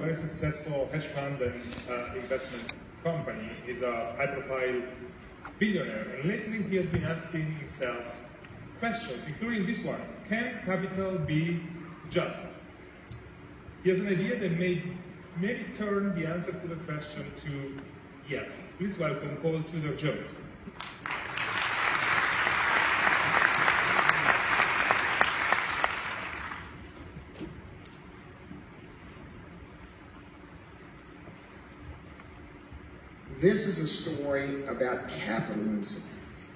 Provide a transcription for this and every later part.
very successful hedge fund and investment company. He's a high-profile billionaire, and lately he has been asking himself questions, including this one: can capital be just? He has an idea that may maybe turn the answer to the question to yes. Please welcome Tudor Jones. This is a story about capitalism.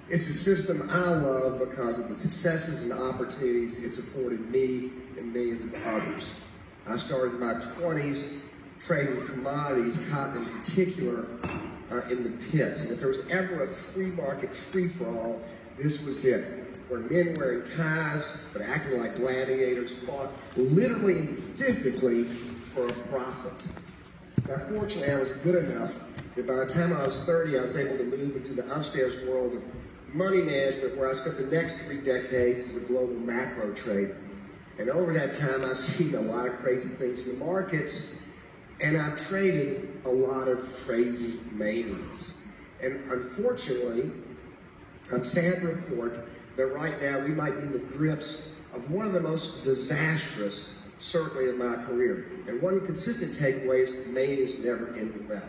It's a system I love because of the successes and opportunities it's afforded me and millions of others. I started in my 20s trading commodities, cotton in particular, in the pits. And if there was ever a free market free-for-all, this was it, where men wearing ties but acting like gladiators fought literally and physically for a profit. Now, fortunately, I was good enough that by the time I was 30, I was able to move into the upstairs world of money management, where I spent the next 3 decades as a global macro trader. And over that time, I've seen a lot of crazy things in the markets, and I've traded a lot of crazy manias. And unfortunately, I'm sad to report that right now we might be in the grips of one of the most disastrous, certainly, of my career. And one consistent takeaway is manias never end well.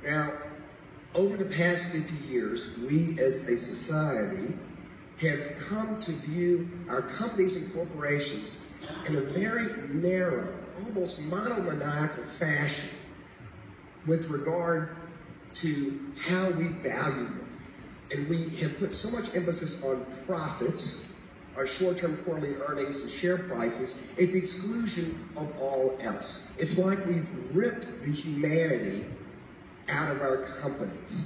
Now, over the past 50 years, we as a society have come to view our companies and corporations in a very narrow, almost monomaniacal fashion with regard to how we value them. And we have put so much emphasis on profits, our short-term quarterly earnings and share prices, at the exclusion of all else. It's like we've ripped the humanity out of our companies.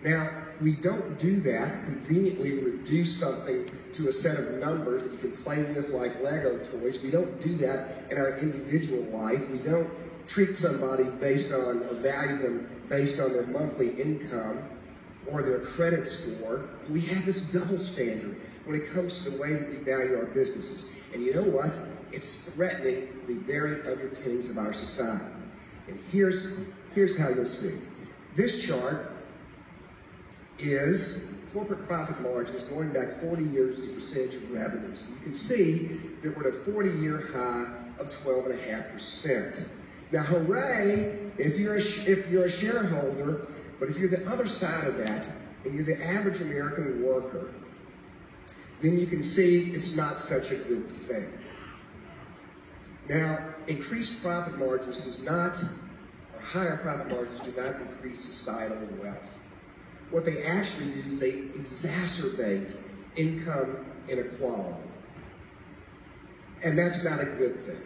Now, we don't do that, conveniently reduce something to a set of numbers that you can play with like Lego toys. We don't do that in our individual life. We don't treat somebody based on, or value them based on their monthly income or their credit score. We have this double standard when it comes to the way that we value our businesses. And you know what? It's threatening the very underpinnings of our society. And here's how you'll see. This chart is corporate profit margins going back 40 years as a percentage of revenues. You can see that we're at a 40-year high of 12.5%. Now, hooray if you're a shareholder, but if you're the other side of that, and you're the average American worker, then you can see it's not such a good thing. Now, increased profit margins does not, or higher profit margins do not increase societal wealth. What they actually do is they exacerbate income inequality. And that's not a good thing.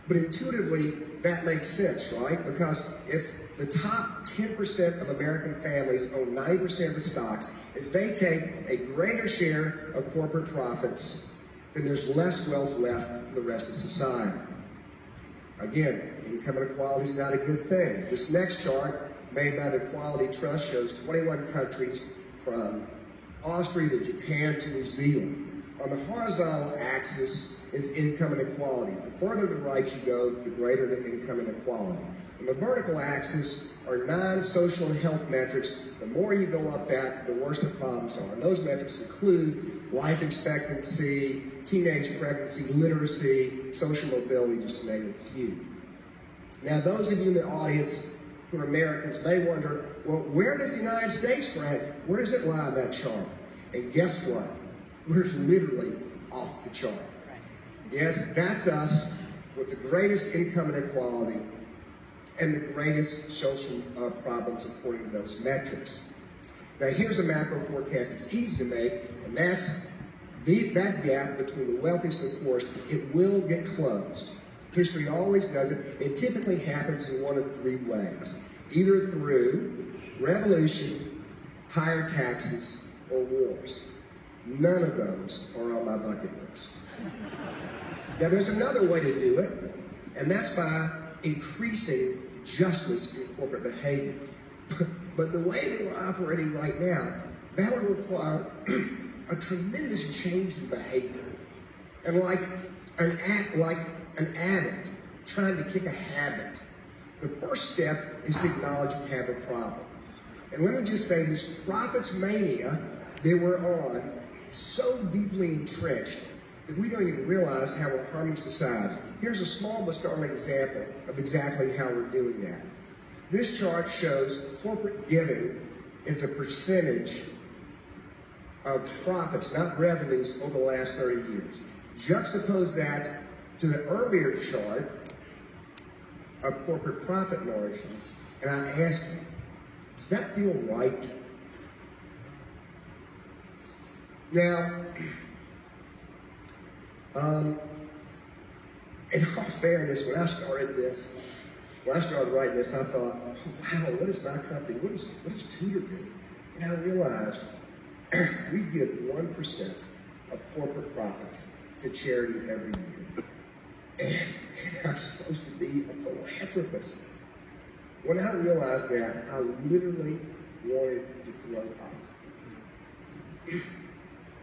But intuitively, that makes sense, right? Because if the top 10% of American families own 90% of the stocks, as they take a greater share of corporate profits, then there's less wealth left for the rest of society. Again, income inequality is not a good thing. This next chart, made by the Equality Trust, shows 21 countries from Austria to Japan to New Zealand. On the horizontal axis is income inequality. The further to the right you go, the greater the income inequality. On the vertical axis are non-social and health metrics. The more you go up that, the worse the problems are. And those metrics include life expectancy, teenage pregnancy, literacy, social mobility, just to name a few. Now, those of you in the audience who are Americans may wonder, well, where does the United States rank? Where does it lie on that chart? And guess what? We're literally off the chart. Yes, that's us with the greatest income inequality and the greatest social problems according to those metrics. Now, here's a macro forecast that's easy to make, and that's that gap between the wealthiest and the poorest. It will get closed. History always does it. It typically happens in one of 3 ways, either through revolution, higher taxes, or wars. None of those are on my bucket list. Now, there's another way to do it, and that's by increasing justice in corporate behavior. But the way that we're operating right now, that would require a tremendous change in behavior. And like an addict trying to kick a habit. The first step is to acknowledge you have a problem. And let me just say, this profits mania that we're on is so deeply entrenched that we don't even realize how we're harming society. Here's a small but startling example of exactly how we're doing that. This chart shows corporate giving as a percentage of profits, not revenues, over the last 30 years. Juxtapose that to the earlier chart of corporate profit margins, and I ask you, does that feel right? Now, in all fairness, when I started writing this, I thought, oh, wow, what is my company? What does Tudor do? And I realized we give 1% of corporate profits to charity every year. And I'm supposed to be a philanthropist. When I realized that, I literally wanted to throw up.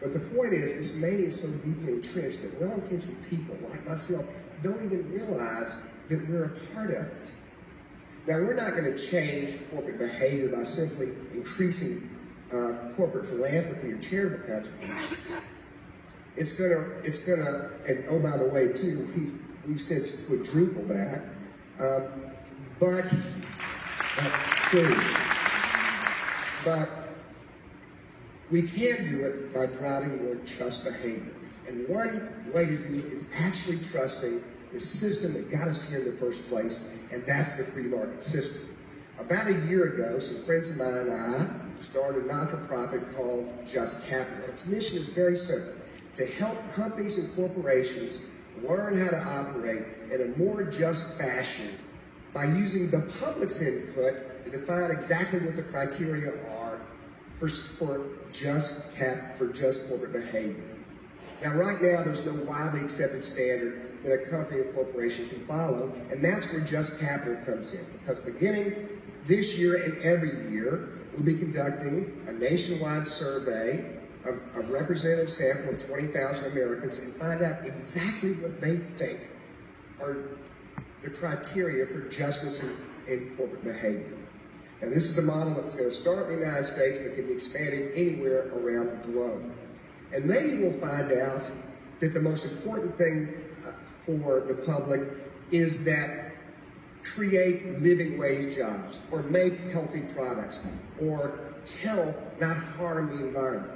But the point is, this mania is so deeply entrenched that well-intentioned people like myself don't even realize that we're a part of it. Now, we're not going to change corporate behavior by simply increasing corporate philanthropy or charitable contributions. It's gonna, and oh, by the way, too, we've since quadrupled that. But we can do it by driving more just behavior. And one way to do it is actually trusting the system that got us here in the first place, and that's the free market system. About a year ago, some friends of mine and I started a not-for-profit called Just Capital. Its mission is very simple: to help companies and corporations learn how to operate in a more just fashion by using the public's input to define exactly what the criteria are for just corporate behavior. Now, right now, there's no widely accepted standard that a company or corporation can follow, and that's where Just Capital comes in. Because beginning this year and every year, we'll be conducting a nationwide survey of a representative sample of 20,000 Americans and find out exactly what they think are the criteria for justice in corporate behavior. And this is a model that's going to start in the United States but can be expanded anywhere around the globe. And maybe we'll find out that the most important thing for the public is that create living wage jobs, or make healthy products, or help, not harm the environment.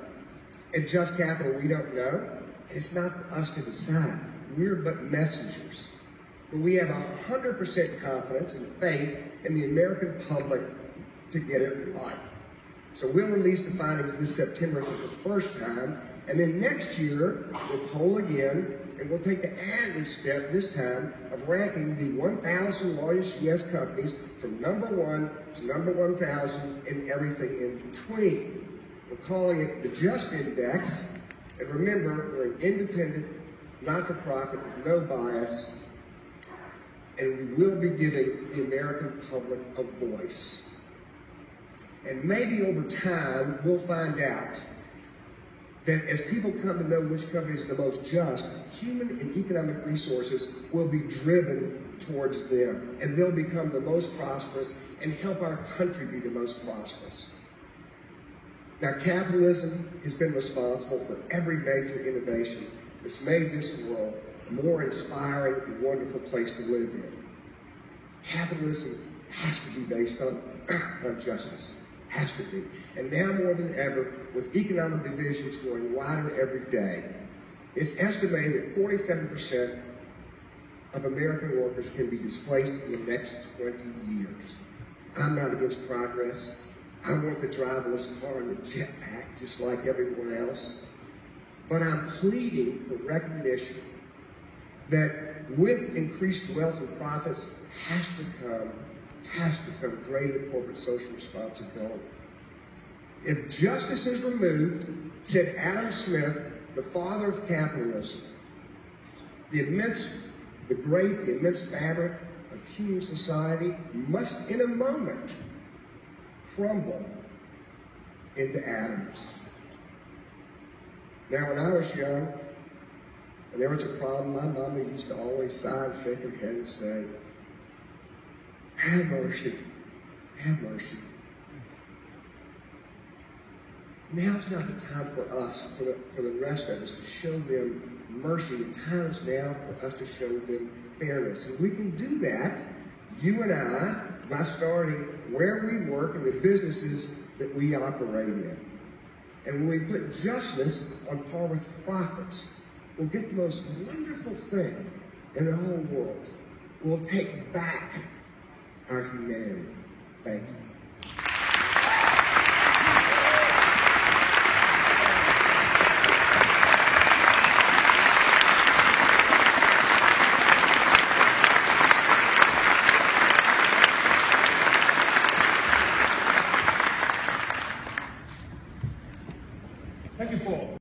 At Just Capital, we don't know, and it's not for us to decide. We're but messengers. But we have 100% confidence and faith in the American public to get it right. So we'll release the findings this September for the first time, and then next year, we'll poll again, and we'll take the added step this time of ranking the 1,000 largest U.S. companies from number 1 to number 1,000 and everything in between. We're calling it the Just Index, and remember, we're an independent, not-for-profit with no bias, and we will be giving the American public a voice. And maybe over time, we'll find out that as people come to know which company is the most just, human and economic resources will be driven towards them, and they'll become the most prosperous and help our country be the most prosperous. Now, capitalism has been responsible for every major innovation that's made this world a more inspiring and wonderful place to live in. Capitalism has to be based on justice. Has to be. And now more than ever, with economic divisions growing wider every day, it's estimated that 47% of American workers can be displaced in the next 20 years. I'm not against progress. I want the driverless car and the jetpack, just like everyone else. But I'm pleading for recognition that with increased wealth and profits has to come greater corporate social responsibility. If justice is removed, said Adam Smith, the father of capitalism, the immense fabric of human society must in a moment crumble into atoms. Now, when I was young, and there was a problem, my mama used to always sigh and shake her head and say, have mercy, have mercy. Now's not the time for us, for the rest of us, to show them mercy. The time is now for us to show them fairness. And we can do that, you and I, by starting where we work and the businesses that we operate in. And when we put justice on par with profits, we'll get the most wonderful thing in the whole world. We'll take back our humanity. Thank you.